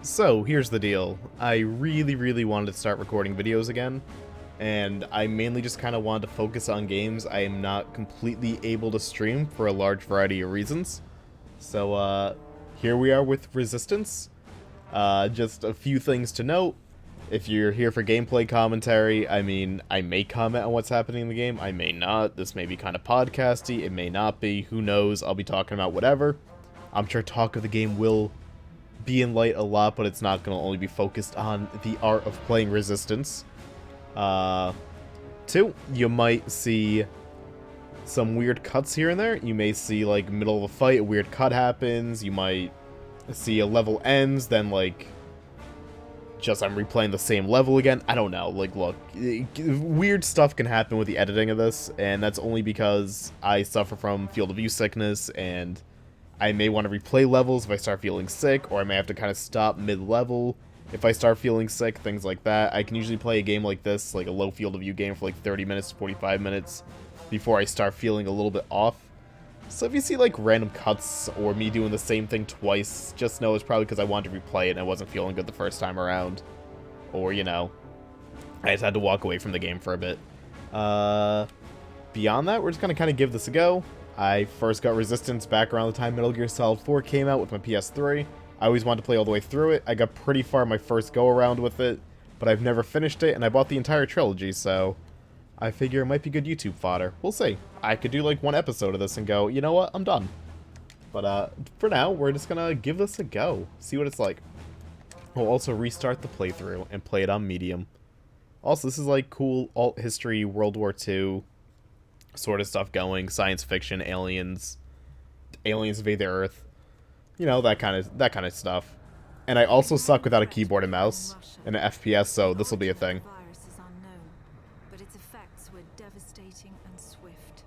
So, here's the deal. I really wanted to start recording videos again, and I mainly just kind of wanted to focus on games I am not completely able to stream for a large variety of reasons. So, here we are with Resistance. Just a few things to note. If you're here for gameplay commentary, I mean, I may comment on what's happening in the game, I may not. This may be kind of podcasty, it may not be, who knows, I'll be talking about whatever. I'm sure talk of the game will be in light a lot, but it's not going to only be focused on the art of playing Resistance. Two, you might see some weird cuts here and there. You may see, like, middle of a fight, a weird cut happens. You might see a level ends, then, like, just I'm replaying the same level again. I don't know. Like, look, weird stuff can happen with the editing of this, and that's only because I suffer from field of view sickness, and I may want to replay levels if I start feeling sick, or I may have to kind of stop mid-level if I start feeling sick, things like that. I can usually play a game like this, like a low field of view game, for like 30 minutes to 45 minutes before I start feeling a little bit off. So if you see like random cuts or me doing the same thing twice, just know it's probably because I wanted to replay it and I wasn't feeling good the first time around. Or, you know, I just had to walk away from the game for a bit. Beyond that, we're just going to kind of give this a go. I first got Resistance back around the time Metal Gear Solid 4 came out with my PS3. I always wanted to play all the way through it. I got pretty far my first go-around with it, but I've never finished it, and I bought the entire trilogy, so I figure it might be good YouTube fodder. We'll see. I could do like one episode of this and go, you know what, I'm done. But for now, we're just gonna give this a go, see what it's like. We'll also restart the playthrough and play it on medium. Also, this is like cool alt history, World War II sort of stuff going, science fiction, aliens invade the Earth, you know, that kind of stuff. And I also suck without a keyboard and mouse and an FPS, so this will be a thing. Virus is unknown, but its effects were devastating and swift.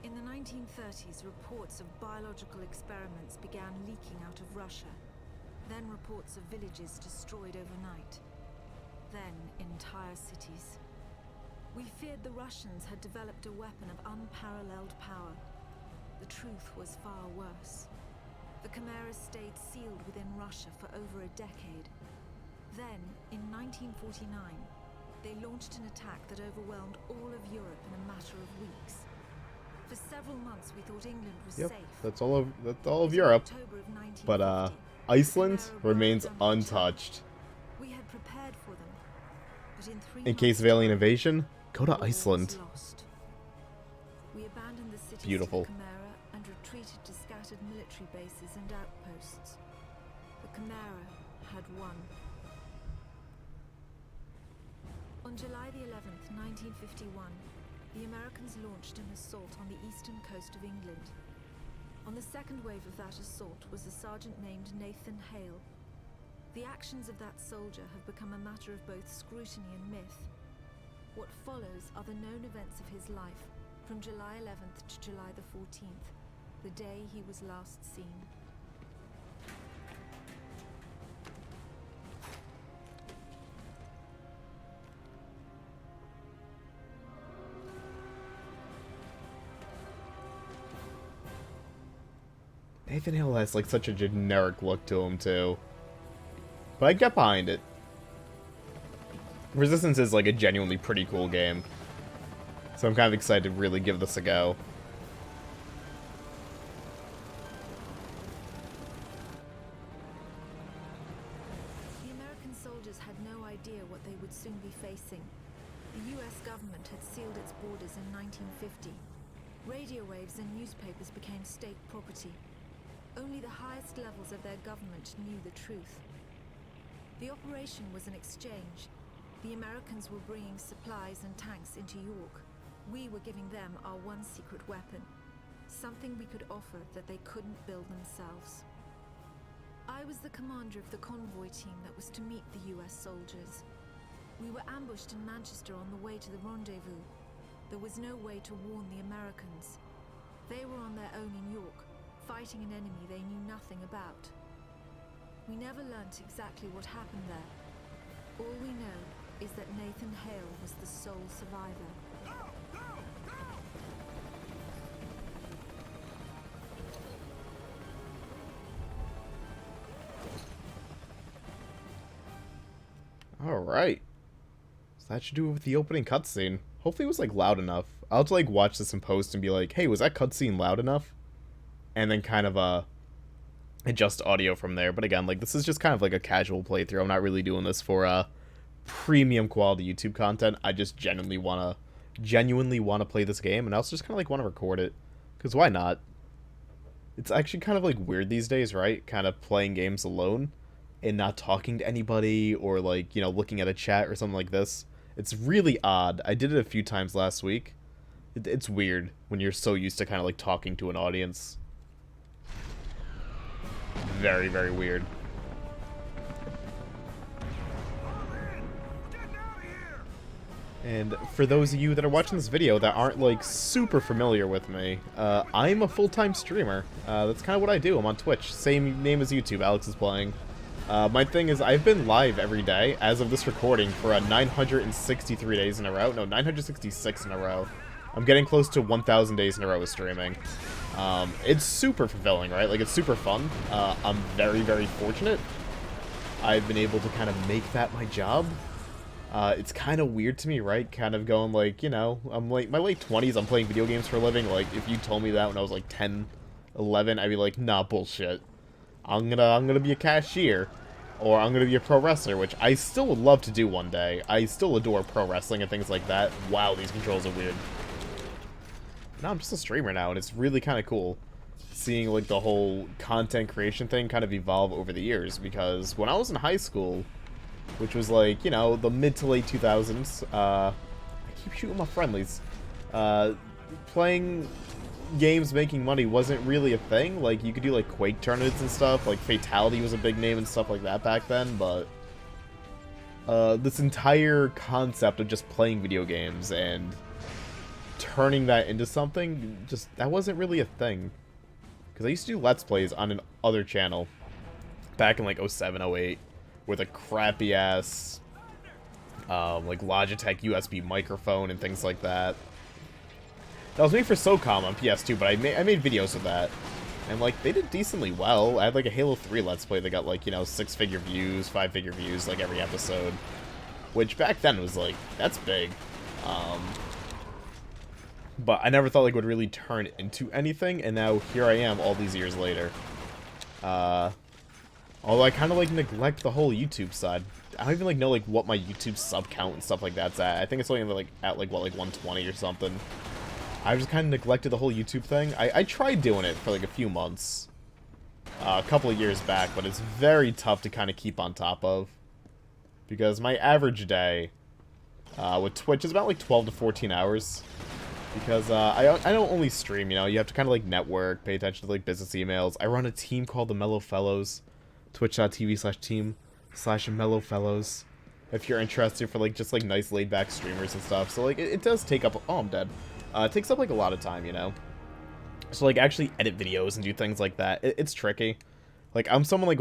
In the 1930s, reports of biological experiments began leaking out of Russia. Then reports of villages destroyed overnight. Then entire cities. We feared the Russians had developed a weapon of unparalleled power. The truth was far worse. The Chimeras stayed sealed within Russia for over a decade. Then, in 1949, they launched an attack that overwhelmed all of Europe in a matter of weeks. For several months, we thought England was safe. That's all of Europe. But Iceland remains untouched. We had prepared for them, but in case of alien invasion, go to Iceland. We abandoned the cities Beautiful. to the Chimera and retreated to scattered military bases and outposts. The Chimera had won. On July the 11th, 1951, the Americans launched an assault on the eastern coast of England. On the second wave of that assault was a sergeant named Nathan Hale. The actions of that soldier have become a matter of both scrutiny and myth. What follows are the known events of his life, from July 11th to July the 14th, the day he was last seen. Nathan Hale has like such a generic look to him too. But I get behind it. Resistance is like a genuinely pretty cool game. So I'm kind of excited to really give this a go. The American soldiers had no idea what they would soon be facing. The US government had sealed its borders in 1950. Radio waves and newspapers became state property. Only the highest levels of their government knew the truth. The operation was an exchange. The Americans were bringing supplies and tanks into York. We were giving them our one secret weapon, something we could offer that they couldn't build themselves. I was the commander of the convoy team that was to meet the US soldiers. We were ambushed in Manchester on the way to the rendezvous. There was no way to warn the Americans. They were on their own in York, fighting an enemy they knew nothing about. We never learnt exactly what happened there. All we know is that Nathan Hale was the sole survivor. Alright. So that should do it with the opening cutscene. Hopefully it was, like, loud enough. I'll have to, like, watch this in post and be like, hey, was that cutscene loud enough? And then kind of, adjust audio from there. But again, like, this is just kind of like a casual playthrough. I'm not really doing this for, premium quality YouTube content. I just genuinely want to play this game, and I also just kind of, like, want to record it. Because why not? It's actually kind of, like, weird these days, right? Kind of playing games alone and not talking to anybody or, like, you know, looking at a chat or something like this. It's really odd. I did it a few times last week. It's weird when you're so used to kind of, like, talking to an audience. Very, very weird. And for those of you that are watching this video that aren't, like, super familiar with me, I'm a full-time streamer. That's kind of what I do. I'm on Twitch. Same name as YouTube, Alex is playing. My thing is, I've been live every day, as of this recording, for 963 days in a row. No, 966 in a row. I'm getting close to 1,000 days in a row of streaming. It's super fulfilling, right? Like, it's super fun. I'm very, very fortunate. I've been able to kind of make that my job. It's kind of weird to me, right? Kind of going, like, you know, I'm like, my late 20s, I'm playing video games for a living. Like, if you told me that when I was, like, 10, 11, I'd be like, nah, bullshit. I'm gonna be a cashier. Or I'm gonna be a pro wrestler, which I still would love to do one day. I still adore pro wrestling and things like that. Wow, these controls are weird. Now I'm just a streamer now, and it's really kind of cool seeing, like, the whole content creation thing kind of evolve over the years, because when I was in high school, which was, like, you know, the mid to late 2000s, I keep shooting my friendlies, playing games making money wasn't really a thing. Like, you could do, like, Quake tournaments and stuff, like, Fatality was a big name and stuff like that back then, but this entire concept of just playing video games and turning that into something, just, that wasn't really a thing. Because I used to do Let's Plays on an other channel back in, like, 07, 08, with a crappy-ass, like, Logitech USB microphone and things like that. That was made for SOCOM on PS2, but I made videos of that. And, like, they did decently well. I had, like, a Halo 3 Let's Play that got, like, you know, 6-figure views, 5-figure views, like, every episode. Which, back then, was, like, that's big. But I never thought, like, it would really turn into anything, and now here I am all these years later. Although I kind of, like, neglect the whole YouTube side. I don't even, like, know, like, what my YouTube sub count and stuff like that's at. I think it's only, like, at, like, what, like, 120 or something. I just kind of neglected the whole YouTube thing. I tried doing it for, like, a few months. A couple of years back, but it's very tough to kind of keep on top of. Because my average day with Twitch is about, like, 12 to 14 hours. Because I don't only stream, you know. You have to kind of, like, network, pay attention to, like, business emails. I run a team called the Mellow Fellows. Twitch.tv/team/Mellow Fellows. If you're interested for, like, just, like, nice laid-back streamers and stuff. So, like, it does take up... Oh, I'm dead. It takes up, like, a lot of time, you know? So, like, actually edit videos and do things like that, it's tricky. Like, I'm someone, like,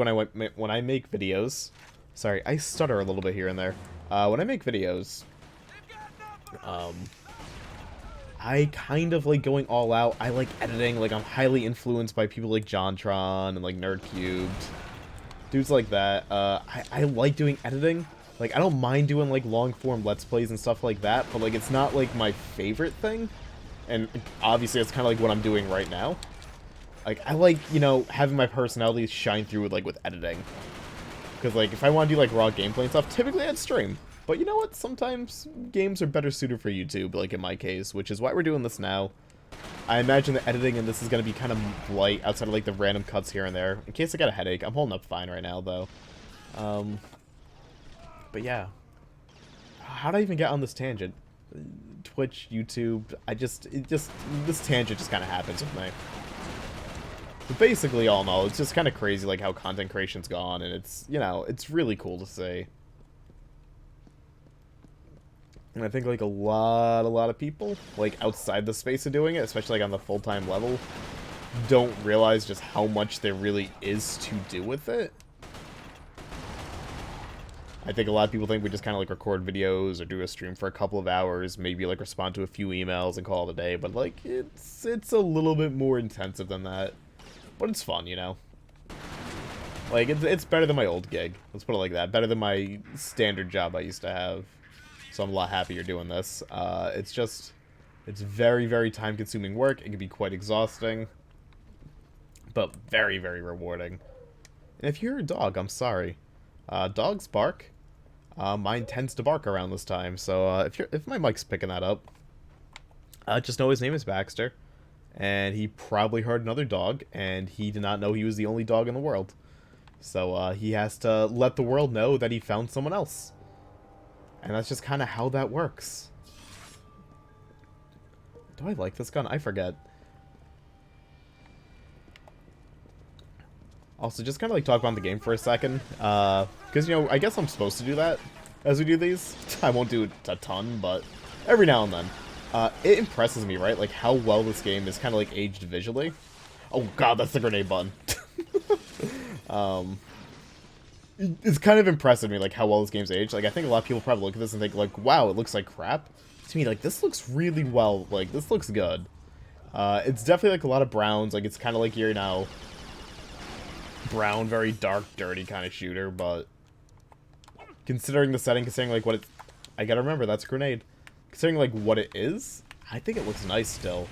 when I make videos... Sorry, I stutter a little bit here and there. When I make videos... I kind of like going all out. I like editing. Like, I'm highly influenced by people like JonTron and, like, NerdCubed. Dudes like that. I like doing editing. Like, I don't mind doing, like, long-form Let's Plays and stuff like that, but, like, it's not, like, my favorite thing. And obviously, it's kind of like what I'm doing right now. Like, I like, you know, having my personality shine through with, like, with editing. Because, like, if I want to do, like, raw gameplay and stuff, typically I'd stream. But you know what? Sometimes games are better suited for YouTube, like in my case, which is why we're doing this now. I imagine the editing in this is going to be kind of light outside of, like, the random cuts here and there. In case I got a headache. I'm holding up fine right now, though. But yeah. How did I even get on this tangent? Twitch, YouTube, this tangent just kind of happens with me. But basically, all in all, it's just kind of crazy, like, how content creation's gone, and it's, you know, it's really cool to see. And I think, like, a lot of people, like, outside the space of doing it, especially, like, on the full-time level, don't realize just how much there really is to do with it. I think a lot of people think we just kind of, like, record videos or do a stream for a couple of hours, maybe, like, respond to a few emails and call it a day, but, like, it's a little bit more intensive than that. But it's fun, you know? Like, it's better than my old gig. Let's put it like that. Better than my standard job I used to have. So I'm a lot happier doing this. It's just... It's very, very time-consuming work. It can be quite exhausting. But very, very rewarding. And if you're a dog, I'm sorry. Dogs bark. Mine tends to bark around this time. So if my mic's picking that up, just know his name is Baxter. And he probably heard another dog. And he did not know he was the only dog in the world. So, he has to let the world know that he found someone else. And that's just kind of how that works. Do I like this gun? I forget. Also, just kind of like talk about the game for a second. Because, you know, I guess I'm supposed to do that as we do these. I won't do it a ton, but every now and then. It impresses me, right? Like, how well this game is kind of like aged visually. Oh god, that's the grenade button. It's kind of impressive me, like, how well this game's aged. Like, I think a lot of people probably look at this and think, like, wow, it looks like crap. To me, like, this looks really well. Like, this looks good. It's definitely, like, a lot of browns. Like, it's kind of like your, you know, brown, very dark, dirty kind of shooter, but considering the setting, considering, like, what it's... I gotta remember, that's a grenade. Considering, like, what it is, I think it looks nice still.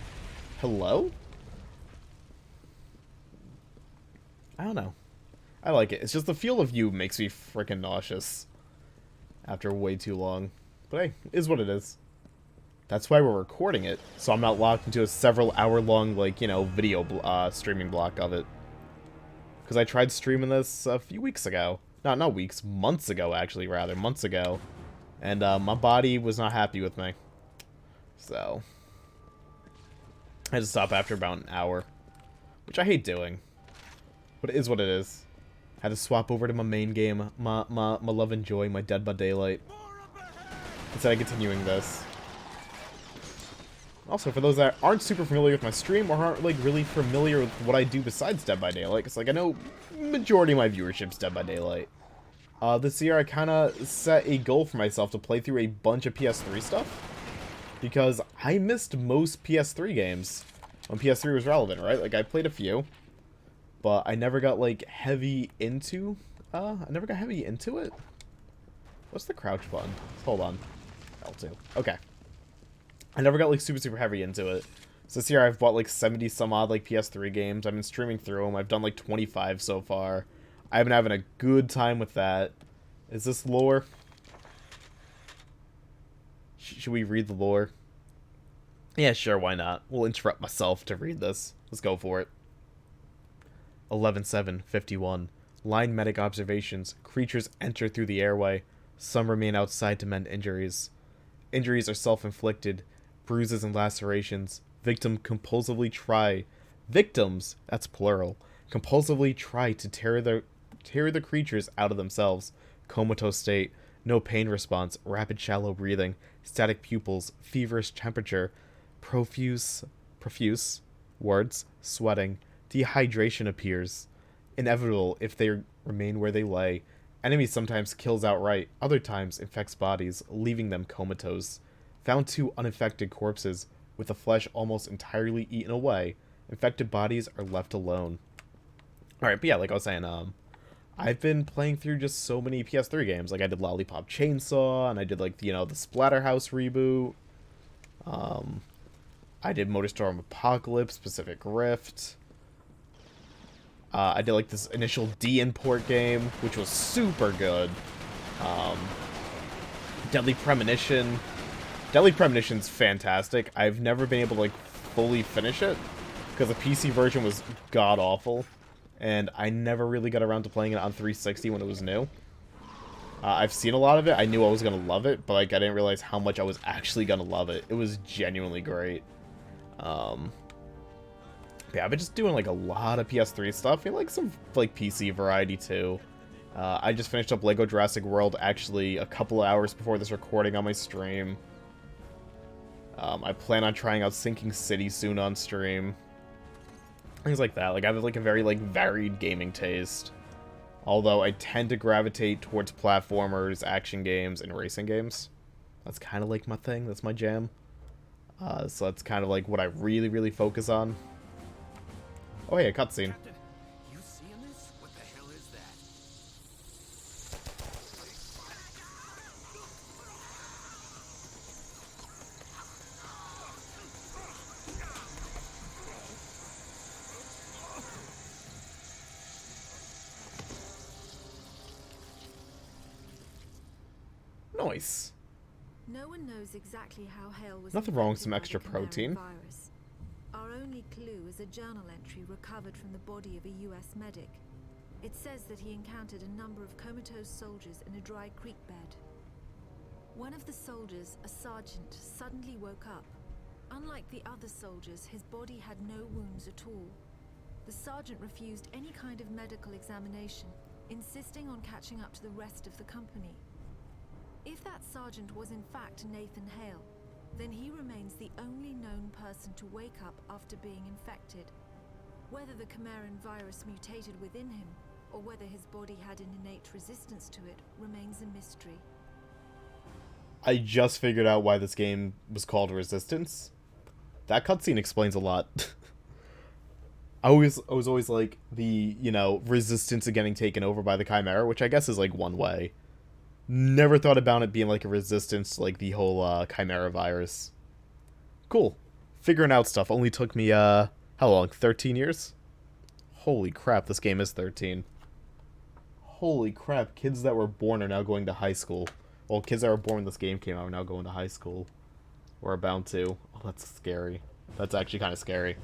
Hello? I don't know. I like it. It's just the feel of you makes me freaking nauseous after way too long. But hey, it is what it is. That's why we're recording it, so I'm not locked into a several hour-long, like, you know, video streaming block of it. Because I tried streaming this a few weeks ago. Not weeks, months ago, actually, rather. Months ago. And my body was not happy with me. So I had to stop after about an hour. Which I hate doing. But it is what it is. Had to swap over to my main game, my love and joy, my Dead by Daylight, instead of continuing this. Also, for those that aren't super familiar with my stream, or aren't, like, really familiar with what I do besides Dead by Daylight, because, like, I know majority of my viewership's Dead by Daylight. This year I kind of set a goal for myself to play through a bunch of PS3 stuff, because I missed most PS3 games when PS3 was relevant, right? Like, I played a few. But I never got, like, heavy into... it? What's the crouch button? Hold on. L2. Okay. I never got, like, super heavy into it. So this year I've bought, like, 70 some odd, like, PS3 games. I've been streaming through them. I've done, like, 25 so far. I've been having a good time with that. Is this lore? Should we read the lore? Yeah, sure, why not? We'll interrupt myself to read this. Let's go for it. 11-7-51. Line medic observations. Creatures enter through the airway. Some remain outside to mend injuries. Injuries are self-inflicted. Bruises and lacerations. Victims, that's plural, compulsively try to tear the creatures out of themselves. Comatose state. No pain response. Rapid shallow breathing. Static pupils. Feverish temperature. Profuse words. Sweating. Dehydration appears. Inevitable if they remain where they lay. Enemy sometimes kills outright, other times infects bodies, leaving them comatose. Found 2 uninfected corpses, with the flesh almost entirely eaten away. Infected bodies are left alone. Alright, but yeah, like I was saying, I've been playing through just so many PS3 games. Like, I did Lollipop Chainsaw, and I did, like, you know, the Splatterhouse reboot. I did MotorStorm Apocalypse, Pacific Rift. I did, like, this initial D-Import game, which was super good. Deadly Premonition. Deadly Premonition's fantastic. I've never been able to, like, fully finish it, because the PC version was god-awful, and I never really got around to playing it on 360 when it was new. I've seen a lot of it. I knew I was going to love it, but, like, I didn't realize how much I was actually going to love it. It was genuinely great. Yeah, I've been just doing, like, a lot of PS3 stuff, and, like, some, like, PC variety, too. I just finished up LEGO Jurassic World, actually, a couple of hours before this recording on my stream. I plan on trying out Sinking City soon on stream. Things like that. Like, I have, like, a very, like, varied gaming taste. Although, I tend to gravitate towards platformers, action games, and racing games. That's kind of, like, my thing. That's my jam. So that's kind of, like, what I really focus on. Oh, hey, a cutscene. You seeing this? What the hell is that? Nice. No one knows exactly how Hale was Nothing wrong with infected some by extra the Chimeran protein. virus. Our only clue is a journal entry recovered from the body of a US medic. It says that he encountered a number of comatose soldiers in a dry creek bed. One of the soldiers, a sergeant, suddenly woke up. Unlike the other soldiers, his body had no wounds at all. The sergeant refused any kind of medical examination, insisting on catching up to the rest of the company. If that sergeant was in fact Nathan Hale, then he remains the only known person to wake up after being infected. Whether the Chimeran virus mutated within him, or whether his body had an innate resistance to it, remains a mystery. I just figured out why this game was called Resistance. That cutscene explains a lot. I was always like the, resistance of getting taken over by the Chimera, which I guess is like one way. Never thought about it being like a resistance to like the whole Chimera virus. Cool. Figuring out stuff only took me, how long? 13 years? Holy crap, this game is 13. Holy crap, kids that were born are now going to high school. Well, kids that were born when this game came out are now going to high school. Or about to. Oh, that's scary. That's actually kind of scary.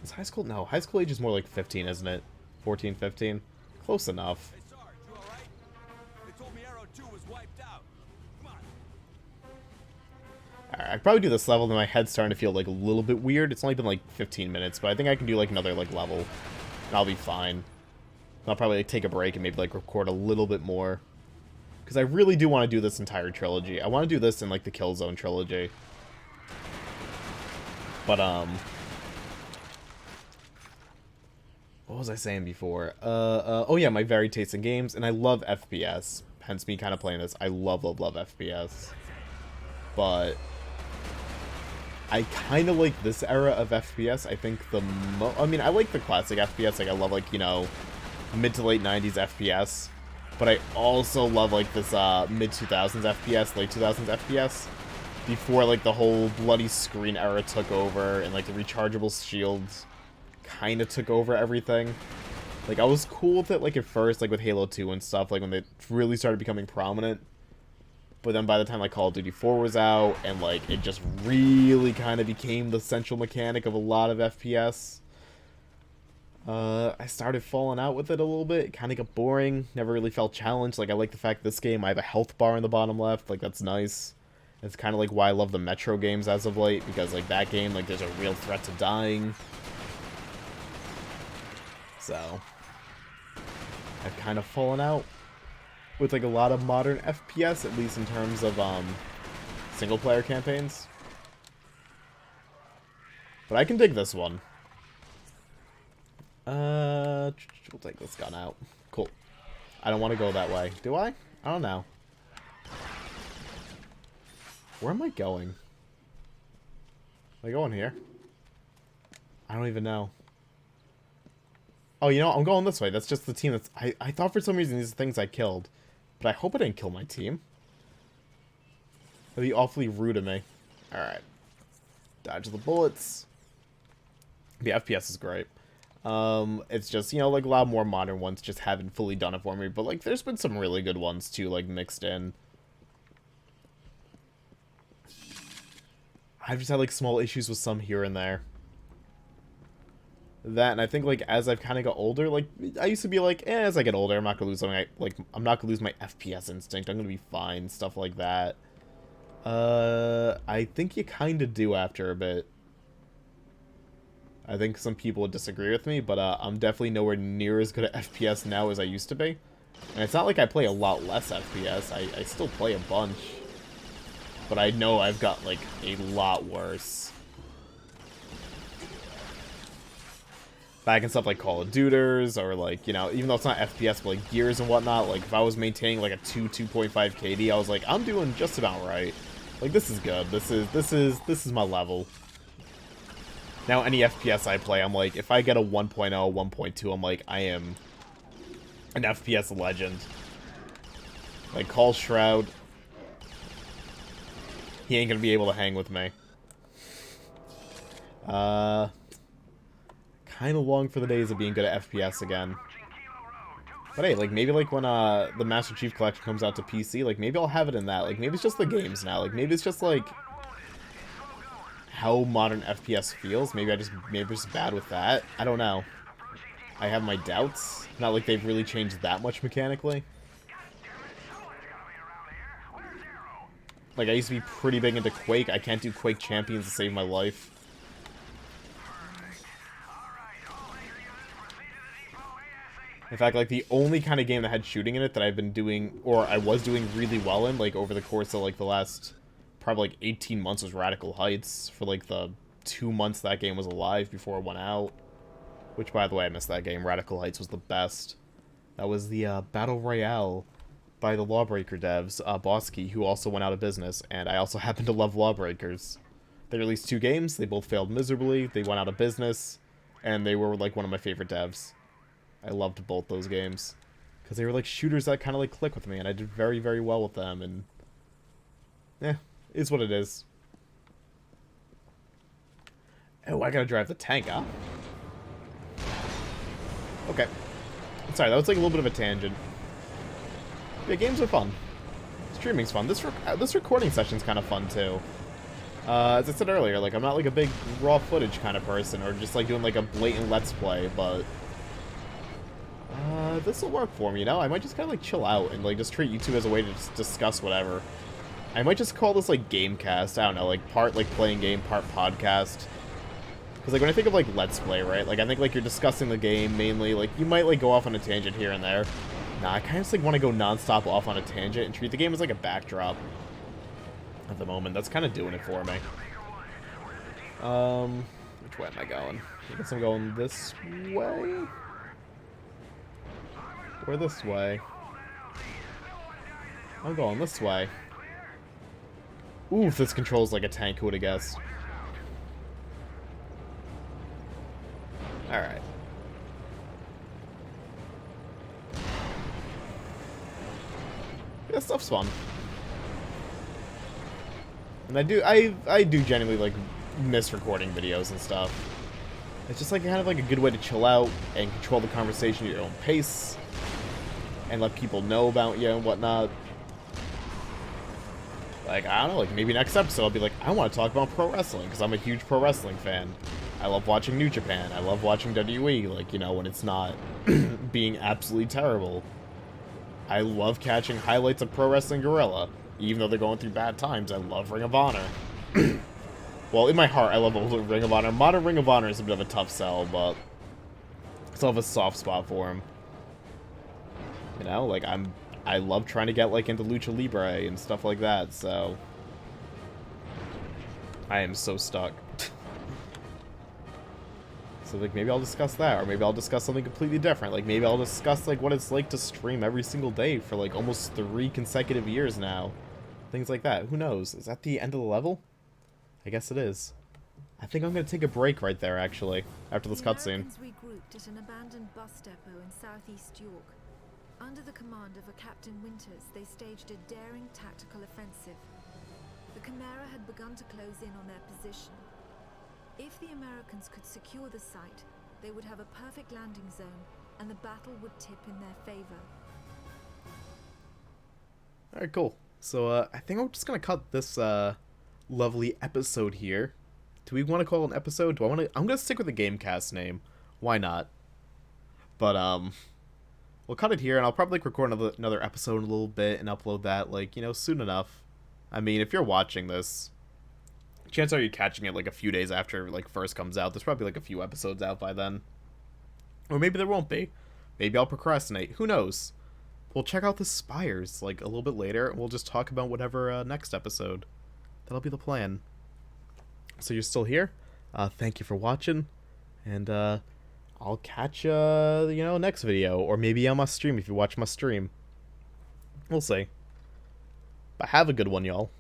Is high school? No, high school age is more like 15, isn't it? 14, 15? Close enough. Hey, Sarge, you alright? They told me Arrow 2 was wiped out. Come on. Alright, I'd probably do this level, then my head's starting to feel like a little bit weird. It's only been like 15 minutes, but I think I can do like another like level. And I'll be fine. I'll probably like, take a break and maybe like record a little bit more. Because I really do want to do this entire trilogy. I want to do this in like the Killzone trilogy. But what was I saying before? Oh yeah, my varied taste in games, and I love FPS. Hence me kind of playing this. I love FPS. But I kind of like this era of FPS. I think I mean, I like the classic FPS. Like, I love, like, mid to late 90s FPS. But I also love, like, this mid-2000s FPS, late 2000s FPS. Before, like, the whole bloody screen era took over, and, like, the rechargeable shields kind of took over everything. Like, I was cool with it, like, at first, like, with Halo 2 and stuff, like, when they really started becoming prominent. But then by the time, like, Call of Duty 4 was out, and, like, it just really kind of became the central mechanic of a lot of FPS. I started falling out with it a little bit. It kind of got boring. Never really felt challenged. Like, I like the fact this game, I have a health bar in the bottom left. Like, that's nice. It's kind of like why I love the Metro games as of late, because, like, that game, like, there's a real threat to dying. So, I've kind of fallen out with, like, a lot of modern FPS, at least in terms of, single-player campaigns. But I can dig this one. We'll take this gun out. Cool. I don't want to go that way. Do I? I don't know. Where am I going? Am I going here? I don't even know. Oh, you know, I'm going this way. That's just the team that's... I thought for some reason these are things I killed. But I hope I didn't kill my team. That'd be awfully rude of me. Alright. Dodge the bullets. The FPS is great. It's just, like, a lot more modern ones just haven't fully done it for me. But, like, there's been some really good ones, too, like, mixed in. I've just had, like, small issues with some here and there. That, and I think, like, as I've kind of got older, like, I used to be like, as I get older, I'm not gonna lose something. I'm not gonna lose my FPS instinct. I'm gonna be fine, stuff like that. I think you kind of do after a bit. I think some people would disagree with me, but I'm definitely nowhere near as good at FPS now as I used to be. And it's not like I play a lot less FPS. I still play a bunch. But I know I've got, like, a lot worse. Back in stuff like Call of Duty, or, like, even though it's not FPS, but, like, Gears and whatnot, like, if I was maintaining, like, a 2.5 KD, I was like, I'm doing just about right. Like, this is good. This is my level. Now, any FPS I play, I'm like, if I get a 1.0, 1.2, I'm like, I am an FPS legend. Like, Call Shroud, he ain't gonna be able to hang with me. Kind of long for the days of being good at FPS again. But hey, like, maybe, like, when, the Master Chief Collection comes out to PC, like, maybe I'll have it in that. Like, maybe it's just the games now. Like, maybe it's just, like, how modern FPS feels. Maybe it's just bad with that. I don't know. I have my doubts. Not like they've really changed that much mechanically. Like, I used to be pretty big into Quake. I can't do Quake Champions to save my life. In fact, like, the only kind of game that had shooting in it that I've been doing, or I was doing really well in, like, over the course of, like, the last, probably, like, 18 months was Radical Heights, for, like, the 2 months that game was alive before it went out. Which, by the way, I missed that game. Radical Heights was the best. That was the, Battle Royale by the Lawbreaker devs, Bosky, who also went out of business, and I also happen to love Lawbreakers. They released 2 games, they both failed miserably, they went out of business, and they were, like, one of my favorite devs. I loved both those games. Because they were, like, shooters that kind of, like, click with me, and I did very, very well with them, and... eh, is what it is. Oh, I gotta drive the tank, huh? Okay. Sorry, that was, like, a little bit of a tangent. Yeah, games are fun. Streaming's fun. This recording session's kind of fun, too. As I said earlier, like, I'm not, like, a big raw footage kind of person, or just, like, doing, like, a blatant Let's Play, but... this will work for me, you know? I might just kind of, like, chill out and, like, just treat YouTube as a way to just discuss whatever. I might just call this, like, Gamecast. I don't know, like, part, like, playing game, part podcast. Because, like, when I think of, like, Let's Play, right? Like, I think, like, you're discussing the game, mainly. Like, you might, like, go off on a tangent here and there. Nah, I kind of just, like, want to go non-stop off on a tangent and treat the game as, like, a backdrop. At the moment. That's kind of doing it for me. Which way am I going? I guess I'm going this way? Or this way? I'm going this way. Ooh, this controls like a tank, who would have guessed? Alright. Yeah, stuff's fun. And I do genuinely, like, miss recording videos and stuff. It's just, like, kind of like a good way to chill out and control the conversation at your own pace. And let people know about you and whatnot. Like, I don't know, like, maybe next episode I'll be like, I want to talk about pro wrestling, because I'm a huge pro wrestling fan. I love watching New Japan. I love watching WWE, like, you know, when it's not being absolutely terrible. I love catching highlights of Pro Wrestling Guerrilla. Even though they're going through bad times, I love Ring of Honor. Well, in my heart, I love old Ring of Honor. Modern Ring of Honor is a bit of a tough sell, but I still have a soft spot for him. You know, like, I love trying to get, like, into Lucha Libre and stuff like that, so... I am so stuck. So, like, maybe I'll discuss that, or maybe I'll discuss something completely different. Like, maybe I'll discuss, like, what it's like to stream every single day for, like, almost 3 consecutive years now. Things like that. Who knows? Is that the end of the level? I guess it is. I think I'm gonna take a break right there, actually, after this cutscene. The Americans regrouped at an abandoned bus depot in southeast York. Under the command of a Captain Winters, they staged a daring tactical offensive. The Chimera had begun to close in on their position. If the Americans could secure the site, they would have a perfect landing zone, and the battle would tip in their favor. Alright, cool. So, I think I'm just gonna cut this, lovely episode here. Do we want to call it an episode? I'm gonna stick with the Gamecast name. Why not? But, we'll cut it here, and I'll probably like, record another episode in a little bit and upload that, like, you know, soon enough. I mean, if you're watching this, chances are you're catching it, like, a few days after, like, first comes out. There's probably, like, a few episodes out by then. Or maybe there won't be. Maybe I'll procrastinate. Who knows? We'll check out the Spires, like, a little bit later, and we'll just talk about whatever, next episode. That'll be the plan. So you're still here? Thank you for watching, and, I'll catch you, you know, next video, or maybe on my stream if you watch my stream. We'll see. But have a good one, y'all.